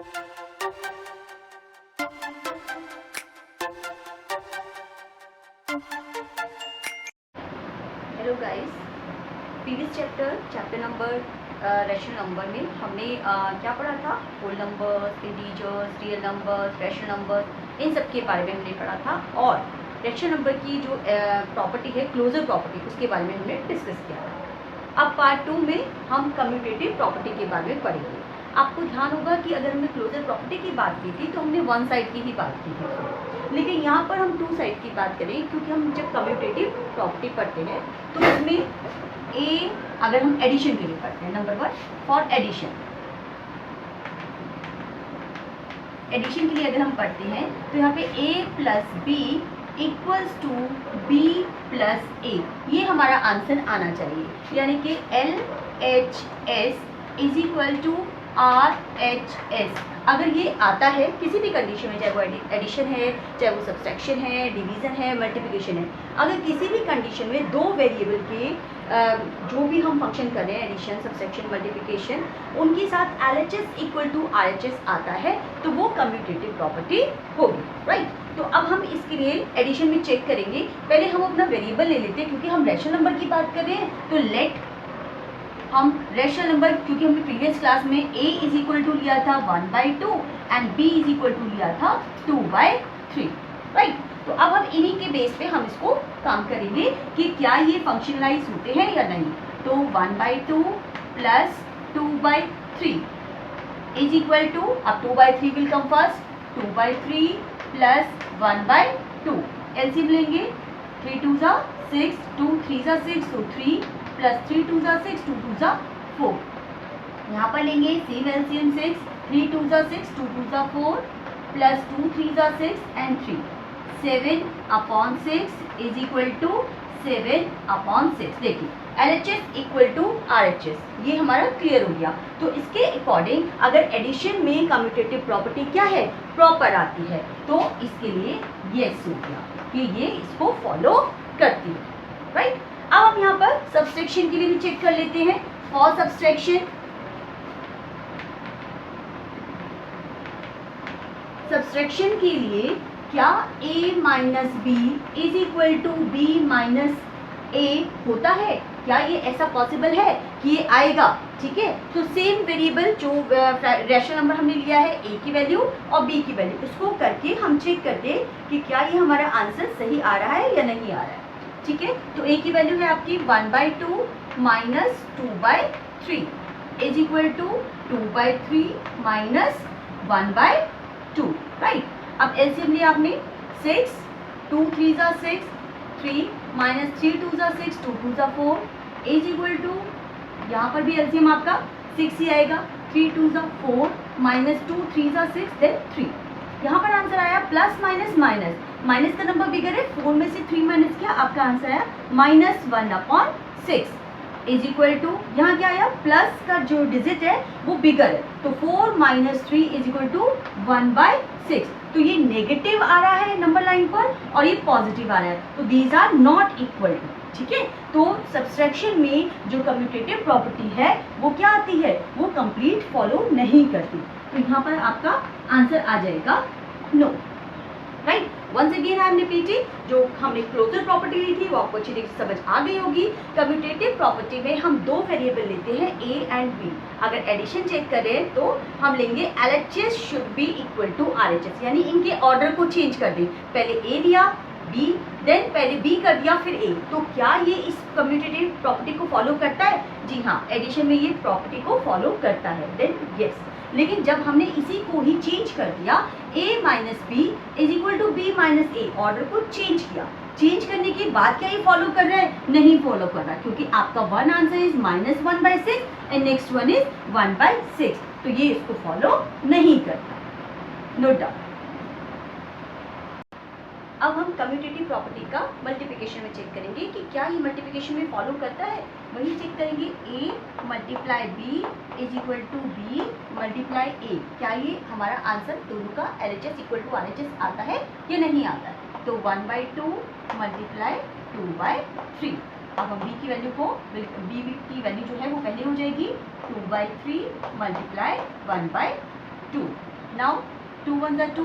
Hello guys, previous chapter number rational number में हमने क्या पढ़ा था? Whole numbers, integers, real numbers, rational numbers, इन सब के बारे में हमने पढ़ा था। और रैशनल नंबर की जो प्रॉपर्टी है, क्लोजर प्रॉपर्टी, उसके बारे में हमने डिस्कस किया था। अब पार्ट 2 में हम कम्यूटेटिव प्रॉपर्टी के बारे में पढ़ेंगे। आपको ध्यान होगा कि अगर हमने क्लोजर प्रॉपर्टी की बात की थी तो हमने वन साइड की ही बात की थी, लेकिन यहाँ पर हम टू साइड की बात करें, क्योंकि हम जब कम्यूटेटिव प्रॉपर्टी पढ़ते हैं तो उसमें ए, अगर हम एडिशन के लिए पढ़ते हैं, नंबर 1 फॉर एडिशन के लिए अगर हम पढ़ते हैं तो यहाँ पे a plus B equals to B plus A, ये हमारा आंसर आना चाहिए। यानी कि LHS is equal to RHS। अगर ये आता है किसी भी कंडीशन में, चाहे वो एडिशन है, चाहे वो सब्सट्रैक्शन है, डिवीज़न है, मल्टीप्लिकेशन है, अगर किसी भी कंडीशन में दो वेरिएबल के जो भी हम फंक्शन कर रहे हैं, एडिशन, सब्सट्रैक्शन, मल्टीप्लिकेशन, उनके साथ LHS इक्वल टू RHS आता है तो वो कम्यूटेटिव प्रॉपर्टी होगी, राइट। तो अब हम इसके लिए एडिशन में चेक करेंगे। पहले हम अपना वेरिएबल ले लेते हैं, क्योंकि हम रैशनल नंबर की बात कर रहे हैं। तो लेट हम रैशनल नंबर, क्योंकि हमने प्रीवियस क्लास में a इज इक्वल टू लिया था 1/2 and b is equal to लिया था 2/3, राइट। तो अब हम इन्हीं के बेस पे हम इसको काम करेंगे कि क्या ये फंक्शनलाइज होते हैं या नहीं। तो 1/2 प्लस 2/3 इज इक्वल टू, अब 2/3 will come first, 2/3 plus 1/2, LCM लेंगे, 3 2 जा 6, 2 3 जा 6, तो 3 प्लस 3 2 जा 6, 2 2 जा 4। यहाँ पर लेंगे सेम एलसीएम 6, 3 2 जा 6, 2 2 जा 4, प्लस 2 3 जा 6 एंड 3, 7/6 इज इक्वल टू 7/6। देखिए LHS इक्वल टू RHS, ये हमारा क्लियर हो गया। तो इसके अकॉर्डिंग अगर एडिशन में कम्यूटेटिव प्रॉपर्टी क्या है, प्रॉपर आती है, तो इसके लिए यस हो गया कि ये इसको फॉलो करती है, राइट। अब हम यहाँ पर सब्सट्रैक्शन के लिए भी चेक कर लेते हैं। फॉर सब्सट्रैक्शन के लिए क्या a minus B is equal to B minus A होता है? क्या ये ऐसा पॉसिबल है कि ये आएगा? ठीक है, तो सेम वेरिएबल जो रैशनल नंबर हमने लिया है, a की वैल्यू और b की वैल्यू, इसको करके हम चेक करते हैं कि क्या ये हमारा आंसर सही आ रहा है या नहीं आ रहा है। ठीक है, तो a की वैल्यू है आपकी 1/2 minus 2/3 is equal to 2/3 minus 1/2, right. अब एलसीएम लिया आपने 6, 2 3 जा 6, 3 माइनस 3 2 जा 6, 2 2 जा 4 इज इक्वल टू, यहाँ पर भी एलसीएम आपका 6 ही आएगा, 3 2 जा 4 माइनस 2 3 जा 6 देन 3। यहाँ पर आंसर आया प्लस माइनस माइनस, माइनस का नंबर बिगर है, 4 में से 3 माइनस किया, आपका आंसर आया -1/6 इज इक्वल टू, यहाँ क्या आया, प्लस का जो डिजिट है वो बिगर है, तो 4 माइनस 3 इज इक्वल टू 1/6। तो ये नेगेटिव आ रहा है नंबर लाइन पर और ये पॉजिटिव आ रहा है, तो these are not equal to. ठीक है, तो सब्सट्रैक्शन में जो कम्यूटेटिव प्रॉपर्टी है वो क्या आती है, वो कंप्लीट फॉलो नहीं करती। तो यहाँ पर आपका आंसर आ जाएगा no, right. Once again I am repeating, जो हमने क्लोजर प्रॉपर्टी ली थी वो आपको अच्छी तरीके से समझ आ गई होगी। कम्यूटेटिव प्रॉपर्टी में हम दो वेरिएबल लेते हैं a एंड b। अगर एडिशन चेक करें तो हम लेंगे LHS should be equal to RHS, यानी इनके ऑर्डर को चेंज कर दें, पहले a लिया, b, देन पहले b कर दिया, फिर a। तो क्या ये इस कम्यूटेटिव प्रॉपर्टी को फॉलो करता है? जी हाँ, एडिशन में ये प्रॉपर्टी को फॉलो करता है, देन यस। लेकिन जब हमने इसी को ही चेंज कर दिया, a minus B is equal to B minus A, order को चेंज किया, चेंज करने के बाद क्या ये फॉलो कर रहा है? नहीं फॉलो कर रहा, क्योंकि आपका one answer is -1/6 and next one is 1/6, तो ये इसको फॉलो नहीं करता, नोट डाउन। अब हम कम्यूटेटिव प्रॉपर्टी का मल्टीप्लिकेशन में चेक करेंगे कि क्या ये मल्टीप्लिकेशन में फॉलो करता है। वही चेक करेंगे, a multiply b is equal to b multiply a, क्या ये हमारा आंसर दोनों का LHS इक्वल टू RHS आता है या नहीं आता है। तो 1/2 मल्टीप्लाई 2/3, अब हम b की वैल्यू को, b की वैल्यू जो है वो पहले हो जाएगी 2/3 मल्टीप्लाई 1/2, नाउ 2 1 जा 2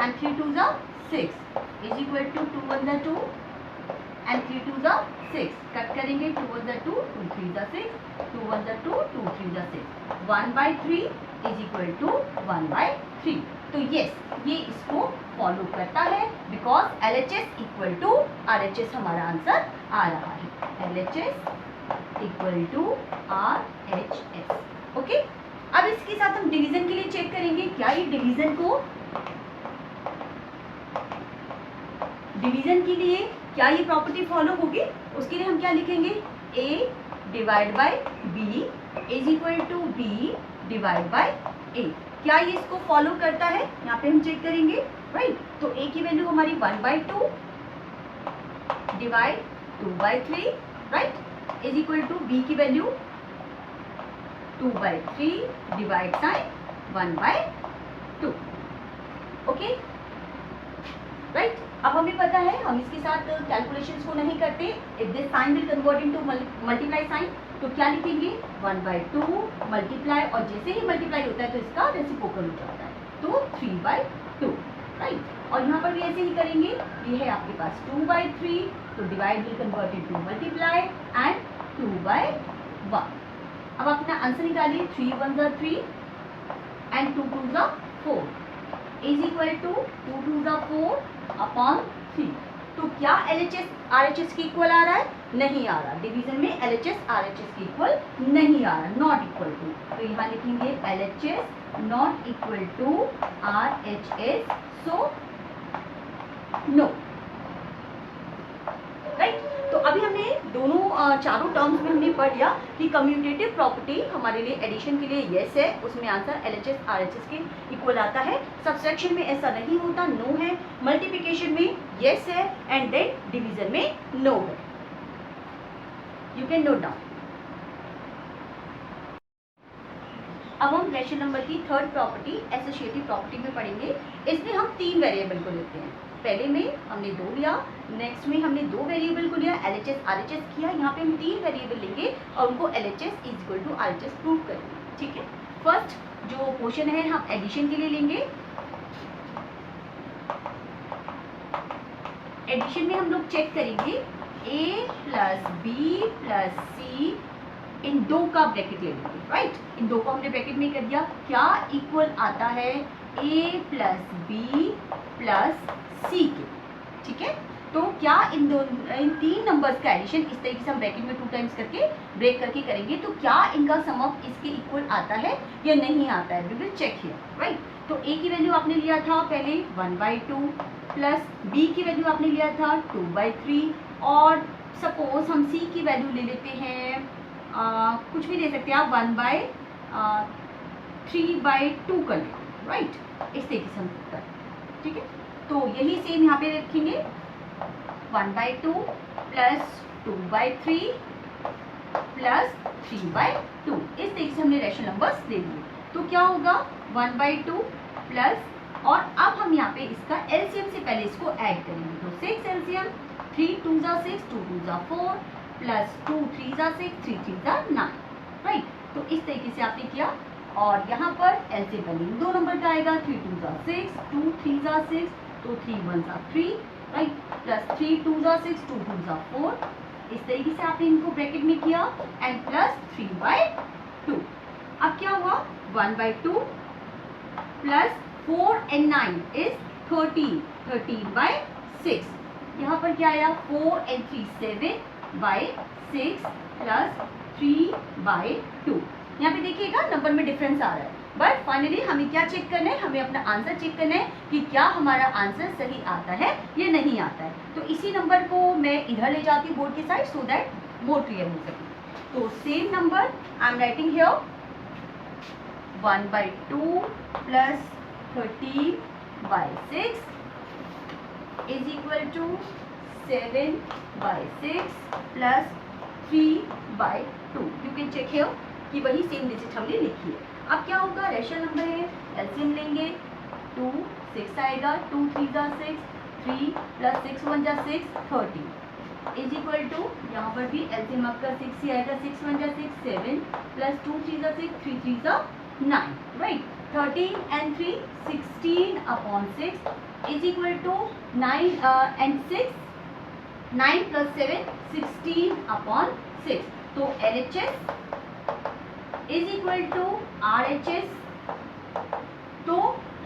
and 3 2 जा 6 is equal to 2 1 जा 2 and 3 2 जा 6. कट करेंगे 2 1 जा 2 2 3 जा 6 2 1 जा 2 2 3 जा 6 1/3 is equal to 1/3. तो यस ये इसको फॉलो करता है because LHS equal to RHS हमारा आंसर आ रहा है. LHS equal to RHS. Okay, अब इसके साथ हम डिवीजन के लिए चेक करेंगे. क्या ये डिवीजन के लिए क्या ये प्रॉपर्टी फॉलो होगी? उसके लिए हम क्या लिखेंगे? A divide by B is equal to B divide by A. क्या ये इसको फॉलो करता है? यहाँ पे हम चेक करेंगे, राइट. तो A की वैल्यू हमारी 1/2 divide 2/3, right, is equal to B की value 2/3 divide sign 1/2. Okay, right. अब हमें पता है हम इसके साथ कैलकुलेशंस को नहीं करते. If this sign will convert into multiply sign, तो क्या लिखेंगे? 1/2 मल्टीप्लाई, और जैसे ही मल्टीप्लाई होता है तो इसका रेसिप्रोकल हो जाता है, तो 3/2, राइट. और यहाँ पर भी ऐसे ही करेंगे. ये है आपके पास 2/3, तो divide will convert into multiply and 2/1. अब अपना आंसर निकालिए. 3 1 जा 3 एंड 2 2 जा 4 इज इक्वल टू 2 2 जा 4 अपॉन 3. तो क्या LHS RHS के इक्वल आ रहा है? नहीं आ रहा. डिवीजन में LHS RHS के इक्वल नहीं आ रहा, नॉट इक्वल टू. तो यहाँ लिखेंगे LHS not equal to RHS, so no, right. तो अभी हमने दोनों चारों टर्म्स में हमने पढ़ लिया कि कम्यूटेटिव प्रॉपर्टी हमारे लिए एडिशन के लिए येस है, उसमें आंसर LHS RHS के इक्वल आता है. सब्सट्रैक्शन में ऐसा नहीं होता, नो है. मल्टीप्लिकेशन में येस है एंड देन डिवीजन में नो है. You can note down. अब हम रेशनल नंबर की थर्ड प्रॉपर्टी एसोसिएटिव प्रॉपर्टी में पढ़ेंगे. इसमें हम 3 वेरिएबल को लेते हैं. पहले में हमने 2 लिया, नेक्स्ट में हमने 2 वेरिएबल को लिया, LHS RHS किया. यहाँ पे हम 3 वेरिएबल लेंगे और उनको LHS is equal to RHS prove करेंगे. ठीक है. फर्स्ट जो क्वेश्चन है हम एडिशन के लिए लेंगे. एडिशन में हम लोग चेक करेंगे A plus B plus C, इन 2 का ब्रैकेट ले लेंगे, राइट. इन 2 को हमने ब्रैकेट में कर दिया. क्या इक्वल आता है? A plus B plus C के. ठीक है. तो क्या इन 3 नंबर्स का एडिशन इस तरीके से हम ब्रैकेट में 2 टाइम्स करके ब्रेक करके करेंगे, तो क्या इनका सम ऑफ इसके इक्वल आता है या नहीं आता है? We will check here, right. तो A की वैल्यू आपने लिया था पहले 1/2 प्लस B की वैल्यू आपने लिया था 2/3, और सपोज हम C की वैल्यू ले लेते हैं, कुछ भी ले सकते हैं आप, 1/3/2 कर लेते, राइट. इस तरीके से हम करते हैं. ठीक है. तो यही सेम यहाँ पे रखेंगे 1/2 प्लस 2/3 प्लस 3/2. इस तरीके से हमने रेशनल नंबर्स ले लिए. तो क्या होगा? 1/2 प्लस, और अब हम यहाँ पे इसका एलसीएम से पहले इसको ऐड करेंगे. तो 6 एलसीएम, 3 2 जा 6 2 2 जा 4 प्लस 2 3 जा 6 3 3 जा 9, राइट. तो इस तरीके से आपने किया. और यहाँ पर एलसीएम पहले 2 नंबर का आएगा. 3 2 जा 6 2 3 जा 6, तो 3 1 जा 3, राइट, प्लस 3 2 जा 6 2 2 जा 4. इस तरीके से आपने इनको ब्रैकेट में किया एंड प्लस 3/2. अब क्या हुआ? 1/2 प्लस 4 and 9 इज 13, 13/6. यहाँ पर क्या आया? 4 and 3 7/6 प्लस 3/2. यहाँ पे देखिएगा नंबर में डिफरेंस आ रहा है, बट फाइनली हमें क्या चेक करना है? हमें अपना आंसर चेक करना है कि क्या हमारा आंसर सही आता है या नहीं आता है. तो इसी नंबर को मैं इधर ले जाती हूँ बोर्ड के side, so that more clear हो सके. तो same number I am writing here 1/2 plus 13/6 is equal to 7/6 plus 3/2. You can check here कि वही सेम डिजिट हमने लिखी है. अब क्या होगा? रेशनल नंबर है, एलसीएम लेंगे. 2 6 आएगा, 2 3 जा 6 3 प्लस 6 1 जा 6 13 इज इक्वल टू, यहाँ पर भी एलसीएम आपका 6 ही आएगा. 6 1 जा 6 7 प्लस 2 3 जा 6 3 3 जा 9, right. 13 and 3 16 upon 6 is equal to 9 and 6 9 plus 7 16 upon 6. तो LHS is equal to RHS. तो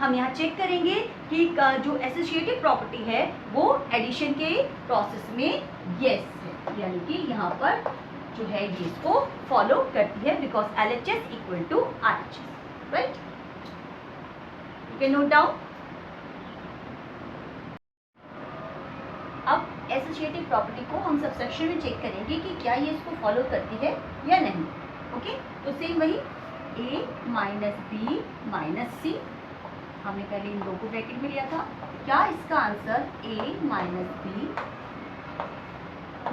हम यहाँ चेक करेंगे कि जो एसोसिएटिव प्रॉपर्टी है वो एडिशन के प्रोसेस में यस है, यानी कि यहाँ पर जो है ये इसको फॉलो करती है because LHS equal to RHS. Right, you can note down. अब एसोसिएटिव प्रॉपर्टी को हम सबसेक्शन में चेक करेंगे कि क्या ये इसको फॉलो करती है या नहीं. ओके, तो सेम वही a माइनस बी माइनस सी, हमने पहले इन दो को ब्रैकेट में लिया था. क्या इसका answer a minus B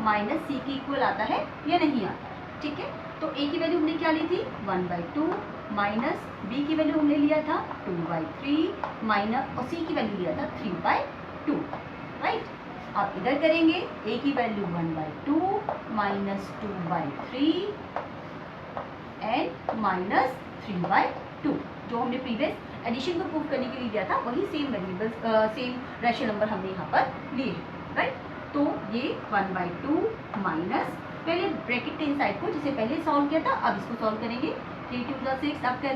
minus C के इक्वल आता है या नहीं आता. ठीक है, तो a की वैल्यू हमने क्या ली थी 1/2 माइनस b की वैल्यू हमने लिया था 2/3 माइनस और c की वैल्यू लिया था 3/2. राइट, आप इधर करेंगे a की वैल्यू 1/2 माइनस 2/3 एंड माइनस 3/2. जो हमने प्रीवियस एडिशन को प्रूव करने के लिए दिया था वही same variables same rational number हमने यहाँ पर लिए हैं. राइट, तो ये 1/2 माइनस पहले ब्रैकेट टेन साइड को जिसे पहले सॉल्व किया था अब इसको सॉल्व करेंगे. 3 2 जा 6 आपका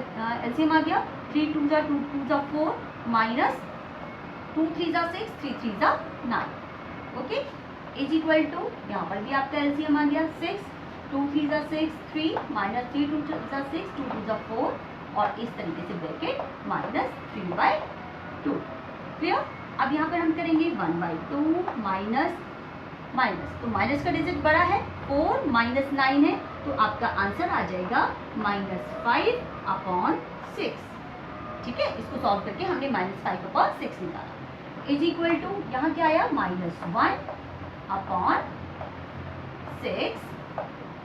एलसीएम आ गया. 3 2 जा 2 2 जा 4 माइनस 2 3 जा 6 3 3 जा 9. ओके, इज इक्वल टू यहाँ पर भी आपका एलसीएम आ गया 6 2 3 जा 6 3 माइनस 3 2 जा 6 2 2 जा 4 और इस तरीके से ब्रैकेट माइनस 3/2. क्लियर. अब यहाँ पर हम करेंगे 1/2 माइनस माइनस, तो माइनस का डिजिट बड़ा है 4 माइनस 9 है तो आपका आंसर आ जाएगा -5/6. ठीक है, इसको सॉल्व करके हमने -5/6 निकाला. इज इक्वल टू यहाँ क्या आया -1/6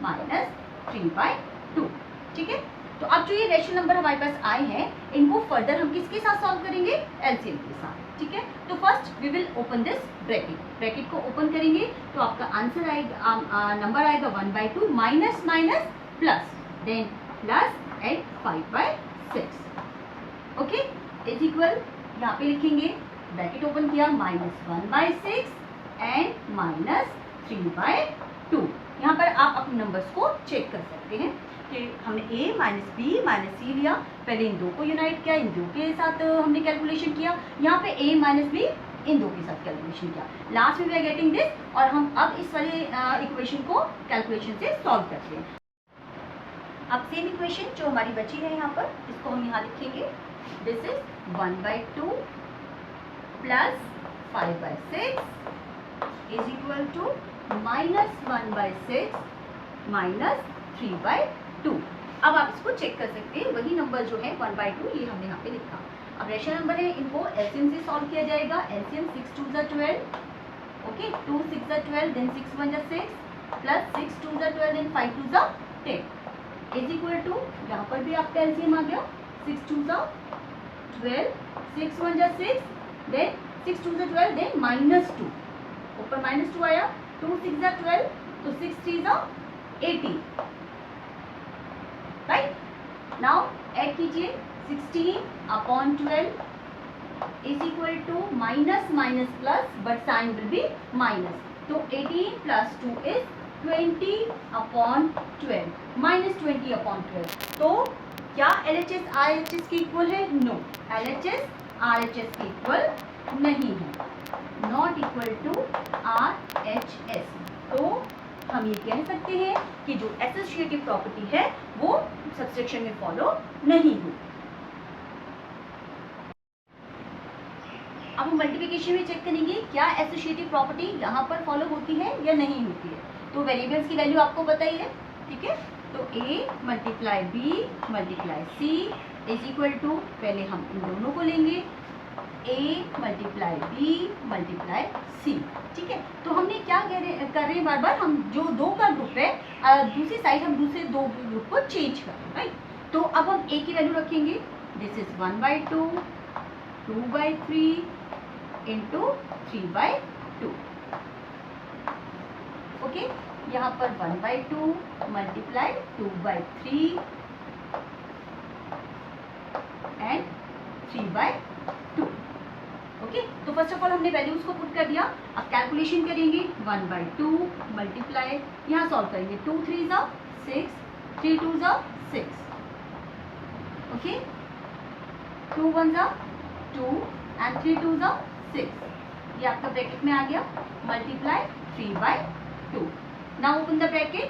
माइनस 3/2. ठीक है, तो अब जो ये रेशनल नंबर हमारे पास आए हैं इनको फर्दर हम किसके साथ सॉल्व करेंगे एलसीएम के साथ. ठीक है, तो first we will open this bracket. Bracket को ओपन करेंगे तो आपका आंसर आएगा नंबर आएगा 1/2 minus minus plus then plus and 5/6. Okay, is equal यहाँ पे लिखेंगे ब्रैकेट ओपन किया -1/6 एंड -3/2. यहाँ पर आप अपने नंबर्स को चेक कर सकते हैं कि हमने a माइनस बी माइनस सी लिया. पहले इन दो को यूनाइट किया, इन दो के साथ हमने कैलकुलेशन किया. यहाँ पे a माइनस बी इन दो के साथ कैलकुलेशन किया. लास्ट में वी आर गेटिंग दिस और हम अब इस वाले इक्वेशन को कैलकुलेशन से सॉल्व करते हैं. अब सेम इक्वेशन जो हमारी बची है यहाँ पर इसको हम यहाँ लिखेंगे. This is 1/2 plus 5/6 is equal to -1/6 minus 3/2. अब आप इसको चेक कर सकते हैं. वही नंबर जो है 1/2 ये हमने यहाँ पे लिखा. अब रेशनल नंबर है इनको एलसीएम से सॉल्व किया जाएगा. एलसीएम 6 2 जा 12. ओके, 2 6 जा 12 देन 6 1 जा 6 प्लस 6 2 जा 12 देन 5 2 जा 10 इज इक्वल टू यहाँ पर भी आपका एलसीएम आ गया 6 2 जा 12 6 1 जा 6 देन 6 2 जा 12 देन -2 ऊपर -2 आया. 2 6 जा 12 तो 6 3 जा 18. राइट, नाउ ऐड कीजिए 16/12 is equal to minus minus plus but sign will be minus. तो 18 प्लस 2 इज 20/12 -20/12. तो क्या LHS RHS के इक्वल है? नो, LHS RHS के इक्वल नहीं है. Not equal to RHS. तो हम ये कह सकते हैं कि जो एसोसिएटिव प्रॉपर्टी है वो सबसेक्शन में फॉलो नहीं हुई. अब हम मल्टीप्लिकेशन में चेक करेंगे क्या एसोसिएटिव प्रॉपर्टी यहाँ पर फॉलो होती है या नहीं होती है. तो वेरिएबल्स की वैल्यू आपको पता ही है. ठीक है, तो a multiply b multiply c is equal to पहले हम इन दोनों को लेंगे a multiply b multiply c. ठीक है, तो हमने क्या कर रहे हैं बार बार हम जो दो का ग्रुप है दूसरी साइड हम दूसरे दो ग्रुप को चेंज कर रहे हैं. राइट, तो अब हम a की वैल्यू रखेंगे. This is 1/2 2/3 into 3/2. ओके, यहाँ पर 1/2 मल्टीप्लाई 2/3 एंड 3/2। ओके, तो फर्स्ट ऑफ ऑल हमने वैल्यूज को पुट कर दिया। अब कैलकुलेशन करेंगे 1/2 मल्टीप्लाई, यहाँ सॉल्व करेंगे 2 3 ज़ा 6, 3 2 ज़ा 6, ओके, 2 1 ज़ा 2 एंड 3 2 ज़ा 6, ये आपका ब्रैकेट में आ गया, multiply 3/2। Now open the bracket,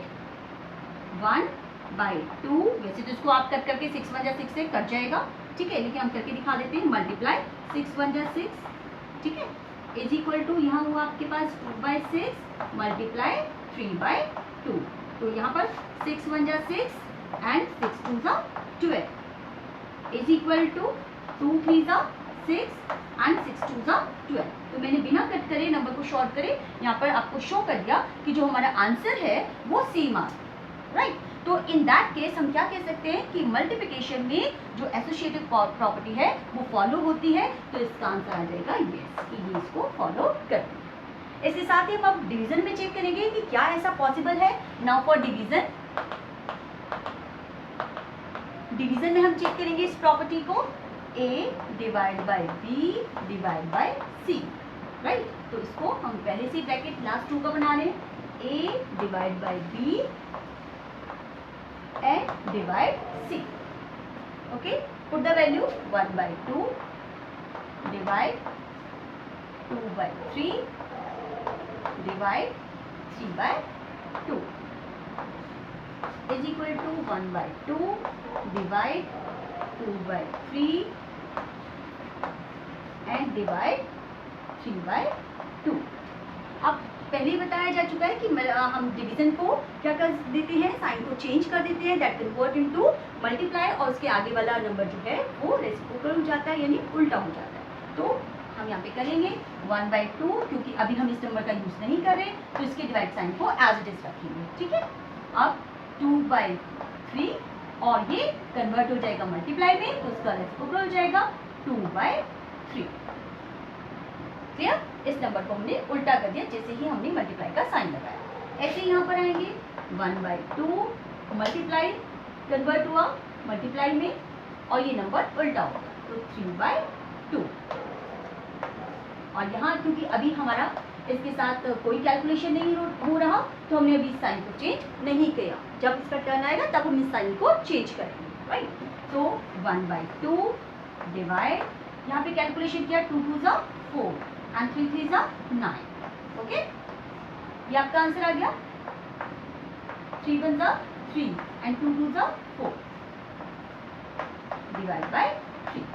1/2, वैसे तो इसको आप कट करके 6 1 जा 6 से कट जाएगा, ठीक है, लेकिन हम करके दिखा देते हैं, मल्टीप्लाई 6 1 जा 6, ठीक है, इज इक्वल टू यहाँ हुआ आपके पास 2/6 मल्टीप्लाई 3/2, तो यहाँ पर 6 1 जा 6 एंड 6 2 जा 12 इज इक्वल टू 2 3 जा 6 एंड 6 2 जा 12। तो मैंने बिना कट करे नंबर को शॉर्ट करे यहाँ पर आपको शो कर दिया कि जो हमारा आंसर है वो सेम आ, राइट। तो इन दैट केस हम क्या कह सकते हैं कि मल्टीप्लिकेशन में जो एसोसिएटिव प्रॉपर्टी है वो फॉलो होती है, तो इसका आंसर आ जाएगा यस, कि ये इसको फॉलो करती है। इसके साथ ही हम अब डिवीजन में चेक करेंगे कि क्या ऐसा पॉसिबल है। नाउ फॉर डिवीजन, डिवीजन में हम चेक करेंगे इस प्रॉपर्टी को, a divide by b divide bye c, right. तो इसको हम पहले से ब्रैकेट लास्ट 2 का बना रहे हैं, a divide by b and divide c, okay, put the value 1/2 divide 2/3 divide 3/2 is equal to 1/2 divide 2/3 and divide 3/2। अब पहले ही बताया जा चुका है कि हम डिवीजन को क्या कर देते हैं, साइन को चेंज कर देते हैं, दैट कन्वर्ट इनटू मल्टीप्लाई, और उसके आगे वाला नंबर जो है वो रेसिप्रोकल हो जाता है, यानी उल्टा हो जाता है। तो हम यहाँ पे करेंगे 1/2, क्योंकि अभी हम इस नंबर का यूज नहीं कर रहे, तो इसके डिवाइड साइन को एज इट इज रखेंगे, ठीक है। अब 2/3 और ये कन्वर्ट हो जाएगा मल्टीप्लाई में, तो उसका रेसिप्रोकल हो जाएगा 2/3। क्लियर, इस नंबर को हमने उल्टा कर दिया जैसे ही हमने मल्टीप्लाई का साइन लगाया। ऐसे यहाँ पर आएंगे 1/2 मल्टीप्लाई कन्वर्ट हुआ मल्टीप्लाई में, और ये नंबर उल्टा होगा, तो 3/2। और यहाँ क्योंकि अभी हमारा इसके साथ कोई कैलकुलेशन नहीं हो रहा, तो हमने अभी साइन को चेंज नहीं किया, जब इसका टर्न आएगा तब हम इस साइन को चेंज करेंगे, राइट। तो 1/2 डिवाइड, यहाँ पे कैलकुलेशन किया 2 2 ज़ा 4 and 3 3 ज़ा 9, ओके, ये आपका आंसर आ गया। 3 1 ज़ा 3 and 2 2 ज़ा 4 डिवाइड बाय 3।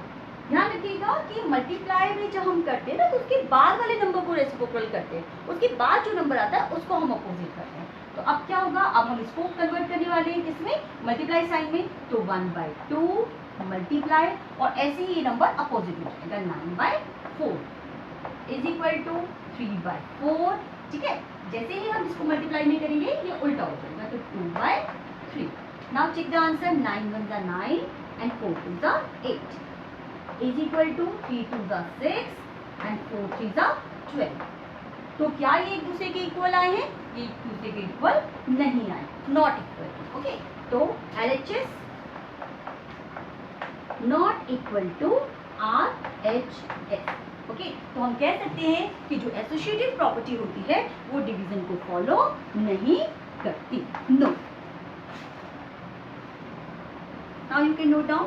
ध्यान रखिएगा कि मल्टीप्लाई में जब हम करते हैं ना, तो उसके बाद वाले नंबर को रेसिप्रोकल करते हैं, उसके बाद जो नंबर आता है उसको हम अपोजिट करते हैं। तो अब क्या होगा, अब हम इसको कन्वर्ट करने वाले हैं किसमें, मल्टीप्लाई साइन में, तो 1/2 मल्टीप्लाई, और ऐसे ही ये नंबर अपोजिट हो जाएगा 9/4 इज इक्वल टू 3/4, ठीक है। जैसे ही हम इसको मल्टीप्लाई में करेंगे ये उल्टा हो जाएगा, तो 2/3। नाउ चेक द आंसर, 9 1 ज़ा 9 एंड 4 2 ज़ा 8 इज इक्वल टू 3 2 ज़ा 6 एंड 4 3 ज़ा 12। तो क्या ये एक दूसरे के इक्वल आए हैं, ये एक दूसरे के इक्वल नहीं आए, नॉट इक्वल, ओके। तो LHS not equal to RHS, okay. तो हम कह सकते हैं कि जो एसोसिएटिव प्रॉपर्टी होती है वो डिवीजन को फॉलो नहीं करती, no. Now you can note down.